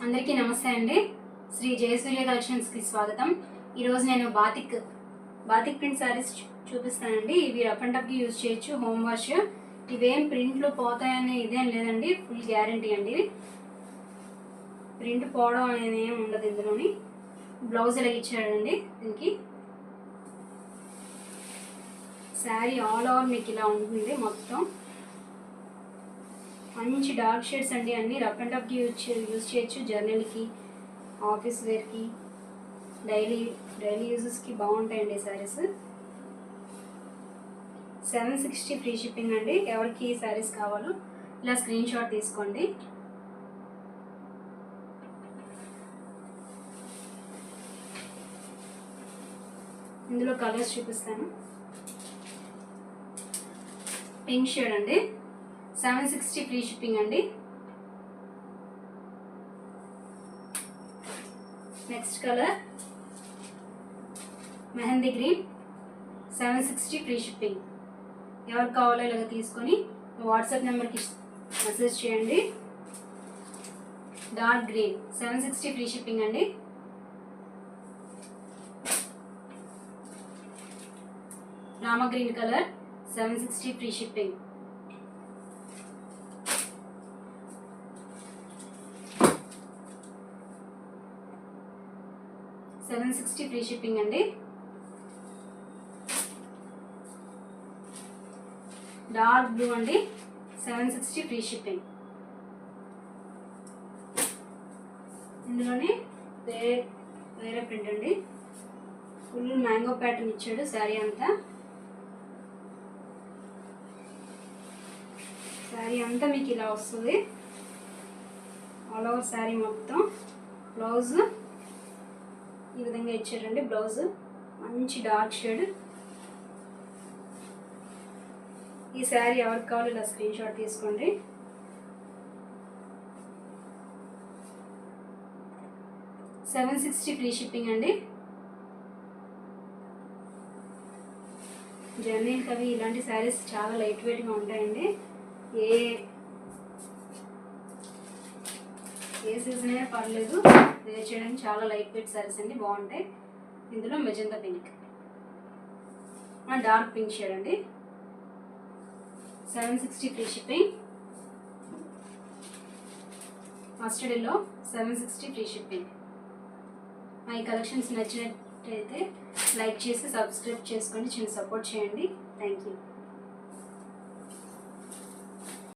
అందరికీ నమస్తే అండి. శ్రీ జయసూర్య కలెక్షన్స్కి స్వాగతం. ఈరోజు నేను బాతిక్ ప్రింట్ శారీస్ చూపిస్తానండి. ఇవి రఫ్ అండ్ టఫ్కి యూజ్ చేయొచ్చు, హోమ్ వాష్. ఇవేం ప్రింట్లు పోతాయని ఇదేం లేదండి, ఫుల్ గ్యారంటీ అండి. ప్రింట్ పోవడం అనేది ఏం ఉండదు ఇందులోని. బ్లౌజ్ ఎలా ఇచ్చాడండి దీనికి. శారీ ఆల్ ఓవర్ మీకు ఇలా ఉంటుంది మొత్తం. మంచి డార్క్ షేడ్స్ అండి, అన్నీ రఫ్ అండ్ టఫ్కి యూజ్ చేయొచ్చు. జర్నల్కి, ఆఫీస్ వేర్కి, డైలీ యూజెస్కి బాగుంటాయండి శారీస్. 760 ఫ్రీ షిప్పింగ్ అండి. ఎవరికి శారీస్ కావాలో ఇలా స్క్రీన్ షాట్ తీసుకోండి. ఇందులో కలర్స్ చూపిస్తాను. పింక్ షేడ్ అండి, 760 ఫ్రీ షిప్పింగ్ అండి. Next colour mehndi green, 760 free shipping. ఎవరికి కావాలో ఇలాగ తీసుకొని వాట్సాప్ నెంబర్కి మెసేజ్ చేయండి. డార్క్ గ్రీన్, 760 ఫ్రీ షిప్పింగ్ అండి. Rama green colour, 760 free shipping. $760 free shipping అండి. డార్క్ బ్లూ అండి, 760 ఫ్రీ షిప్పింగ్. ఇందులోనే వేరే ప్రింట్ అండి, ఫుల్ మ్యాంగో ప్యాటర్న్ ఇచ్చాడు శారీ అంతా. శారీ అంతా మీకు ఇలా వస్తుంది, ఆల్ ఓవర్ శారీ మొత్తం. బ్లౌజ్ ఈ విధంగా ఇచ్చారండి. బ్లౌజ్ మంచి డార్క్ షేడ్. ఈ శారీ ఎవరికి కావాలో ఇలా స్క్రీన్ షాట్ తీసుకోండి. $760 ఫ్రీ షిప్పింగ్ అండి. జర్నీకి అవి ఇలాంటి శారీస్ చాలా లైట్ వెయిట్గా ఉంటాయండి. ఏ సీజన్ అయినా పర్లేదు, వేర్ చేయడానికి చాలా లైట్ వెయిట్ శారీస్ అండి, బాగుంటాయి. ఇందులో magenta pink, dark pink shade అండి. 760 free shipping. Mustard yellow, 760 free shipping. ఈ కలెక్షన్స్ నచ్చినట్టయితే లైక్ చేసి సబ్స్క్రైబ్ చేసుకోండి, చిన్న సపోర్ట్ చేయండి. Thank you.